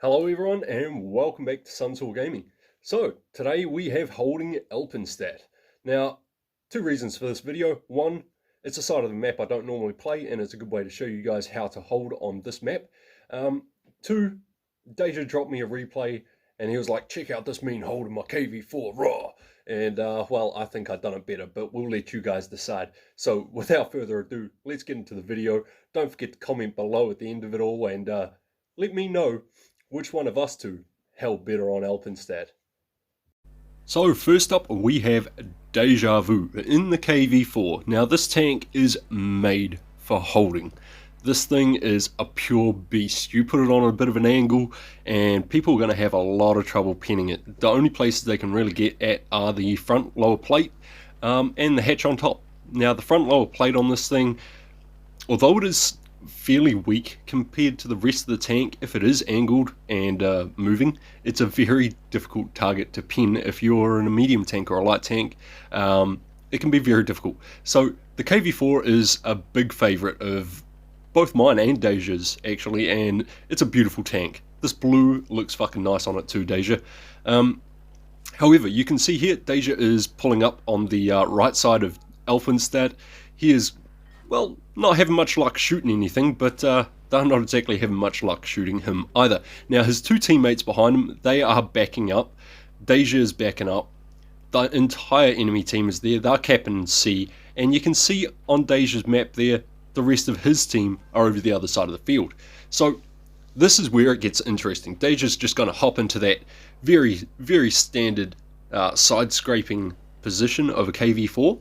Hello everyone and welcome back to Sunsaw Gaming. So today we have holding Alpenstadt. Now, two reasons for this video. One, it's a side of the map I don't normally play and it's a good way to show you guys how to hold on this map. Two, Deja dropped me a replay and he was like, check out this mean hold in my KV4 raw. And well, I think I've done it better, but we'll let you guys decide. So without further ado, let's get into the video. Don't forget to comment below at the end of it all and let me know which one of us two held better on Alpenstadt. So first up we have Deja Vu in the KV4. Now this tank is made for holding. This thing is a pure beast. You put it on a bit of an angle and people are going to have a lot of trouble pinning it. The only places they can really get at are the front lower plate and the hatch on top. Now the front lower plate on this thing, although it is fairly weak compared to the rest of the tank, if it is angled and moving, it's a very difficult target to pin. If you're in a medium tank or a light tank, it can be very difficult. So the KV4 is a big favourite of both mine and Deja's actually, and it's a beautiful tank. This blue looks fucking nice on it too, Deja. However, you can see here Deja is pulling up on the right side of Alpenstadt. He is, well, not having much luck shooting anything, but they're not exactly having much luck shooting him either. Now his two teammates behind him, they are backing up. Deja is backing up. The entire enemy team is there. They're capping C, and you can see on Deja's map there, the rest of his team are over the other side of the field. So this is where it gets interesting. Deja's just going to hop into that very, very standard side scraping position of a KV4.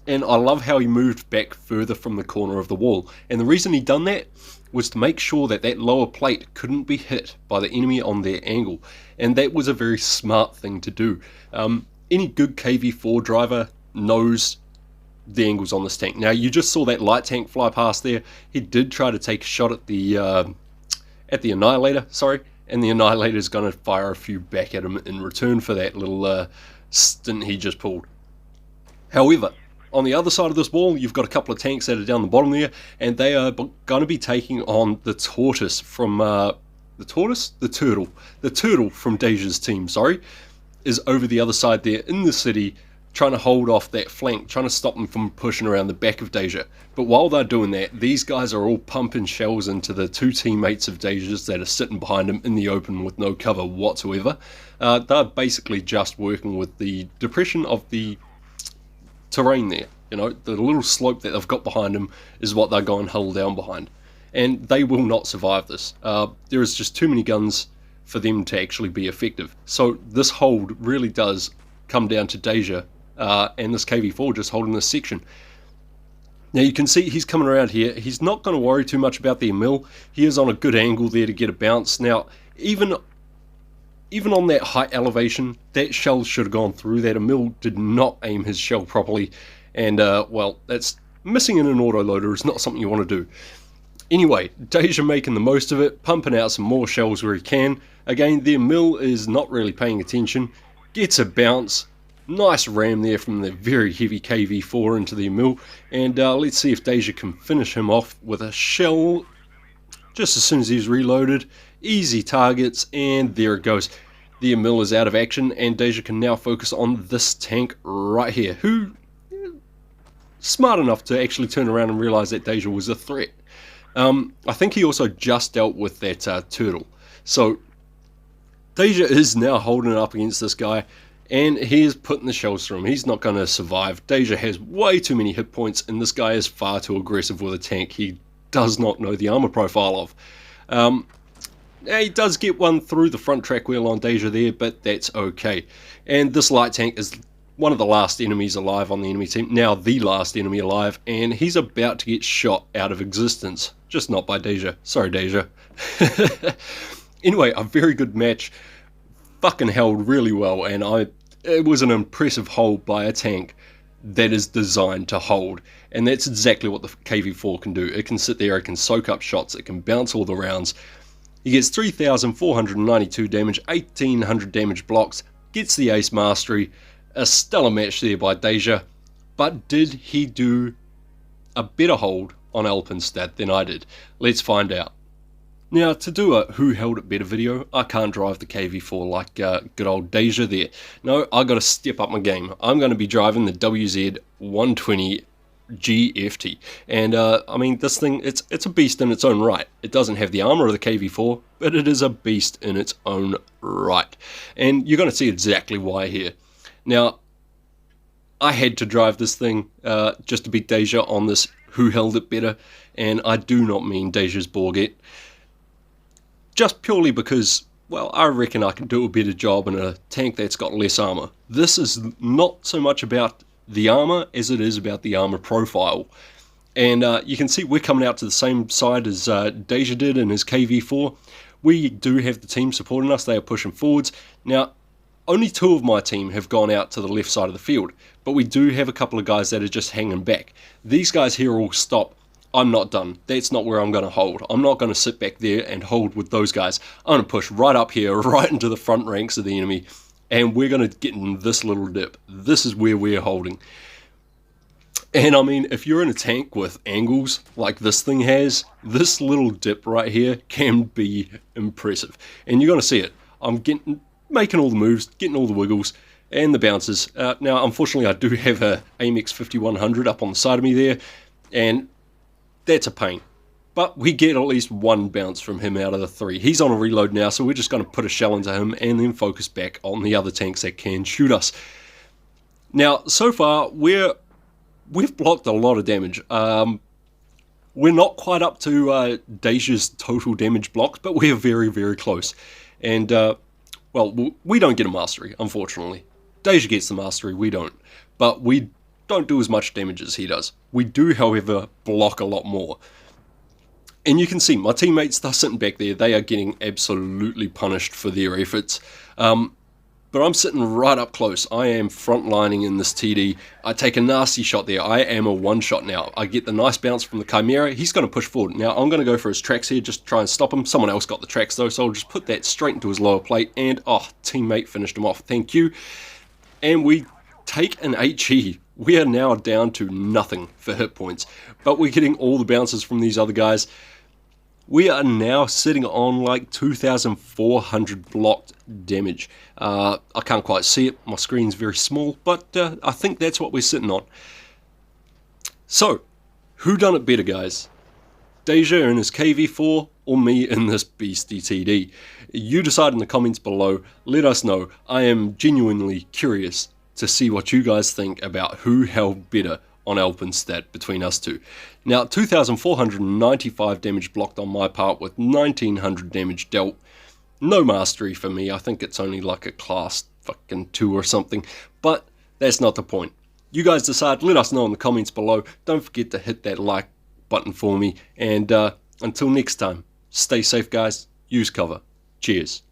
And I love how he moved back further from the corner of the wall. And the reason he done that was to make sure that that lower plate couldn't be hit by the enemy on their angle. And that was a very smart thing to do. Any good KV4 driver knows the angles on this tank. Now you just saw that light tank fly past there. He did try to take a shot at the Annihilator, sorry. And the Annihilator is going to fire a few back at him in return for that little stint he just pulled. However, on the other side of this wall, you've got a couple of tanks that are down the bottom there, and they are going to be taking on the Tortoise from the Turtle from Deja's team. Sorry, is over the other side there in the city, trying to hold off that flank, trying to stop them from pushing around the back of Deja. But while they're doing that, these guys are all pumping shells into the two teammates of Deja's that are sitting behind him in the open with no cover whatsoever. They're basically just working with the depression of the terrain there. You know, the little slope that they've got behind them is what they're going hull down behind, and they will not survive this. There is just too many guns for them to actually be effective. So this hold really does come down to Deja and this KV4 just holding this section. Now you can see he's coming around here. He's not going to worry too much about the mill. He is on a good angle there to get a bounce. Now even on that height elevation, that shell should have gone through that. Emil did not aim his shell properly, and well, that's missing in an autoloader is not something you want to do. Anyway, Deja making the most of it, pumping out some more shells where he can. Again, the Emil is not really paying attention, gets a bounce, nice ram there from the very heavy KV4 into the Emil, and let's see if Deja can finish him off with a shell just as soon as he's reloaded. Easy targets, and there it goes. The Emil is out of action, and Deja can now focus on this tank right here, who smart enough to actually turn around and realize that Deja was a threat. I think he also just dealt with that turtle. So Deja is now holding it up against this guy, and he is putting the shells through him. He's not going to survive. Deja has way too many hit points, and this guy is far too aggressive with a tank he does not know the armor profile of. He does get one through the front track wheel on Deja there, but that's okay. And this light tank is one of the last enemies alive on the enemy team. Now the last enemy alive, and he's about to get shot out of existence. Just not by Deja. Sorry, Deja. Anyway, a very good match. Fucking held really well, and it was an impressive hold by a tank that is designed to hold. And that's exactly what the KV4 can do. It can sit there, it can soak up shots, it can bounce all the rounds. He gets 3,492 damage, 1,800 damage blocks, gets the ace mastery. A stellar match there by Deja. But did he do a better hold on Alpenstadt than I did? Let's find out. Now, to do a who held it better video, I can't drive the KV4 like good old Deja there. No, I got to step up my game. I'm going to be driving the WZ 120 GFT, and I mean, this thing, it's a beast in its own right. It doesn't have the armor of the KV4, but it is a beast in its own right, and you're going to see exactly why here. Now, I had to drive this thing just to beat Deja on this who held it better, and I do not mean Deja's Borget. Just purely because, well, I reckon I can do a better job in a tank that's got less armor. This is not so much about the armor as it is about the armor profile. And you can see we're coming out to the same side as Deja did in his KV4. We do have the team supporting us. They are pushing forwards. Now, only 2 of my team have gone out to the left side of the field, but we do have a couple of guys that are just hanging back. These guys here all stop. I'm not done. That's not where I'm going to hold. I'm not going to sit back there and hold with those guys. I'm going to push right up here, right into the front ranks of the enemy, and we're going to get in this little dip. This is where we're holding. And I mean, if you're in a tank with angles like this thing has, this little dip right here can be impressive. And you're going to see it. I'm making all the moves, getting all the wiggles and the bounces. Now, unfortunately, I do have a Amex 5100 up on the side of me there, and that's a pain. But we get at least 1 bounce from him out of the 3. He's on a reload now, so we're just going to put a shell into him and then focus back on the other tanks that can shoot us. Now, so far, we've blocked a lot of damage. We're not quite up to Deja's total damage blocked, but we're very, very close. And, well, we don't get a mastery, unfortunately. Deja gets the mastery, we don't. But we don't do as much damage as he does. We do, however, block a lot more. And you can see my teammates, they're sitting back there. They are getting absolutely punished for their efforts. But I'm sitting right up close. I am frontlining in this TD. I take a nasty shot there. I am a one-shot now. I get the nice bounce from the Chimera. He's going to push forward. Now, I'm going to go for his tracks here, just try and stop him. Someone else got the tracks, though, so I'll just put that straight into his lower plate. And, oh, teammate finished him off. Thank you. And we take an HE. We are now down to nothing for hit points, but we're getting all the bounces from these other guys. We are now sitting on like 2,400 blocked damage. I can't quite see it, my screen's very small, but I think that's what we're sitting on. So, who done it better, guys? Deja in his KV4 or me in this beastie TD? You decide in the comments below, let us know. I am genuinely curious to see what you guys think about who held better on Alpenstadt between us two. Now, 2,495 damage blocked on my part with 1,900 damage dealt. No mastery for me. I think it's only like a class fucking 2 or something, but that's not the point. You guys decide, let us know in the comments below. Don't forget to hit that like button for me, and until next time, stay safe guys, use cover. Cheers.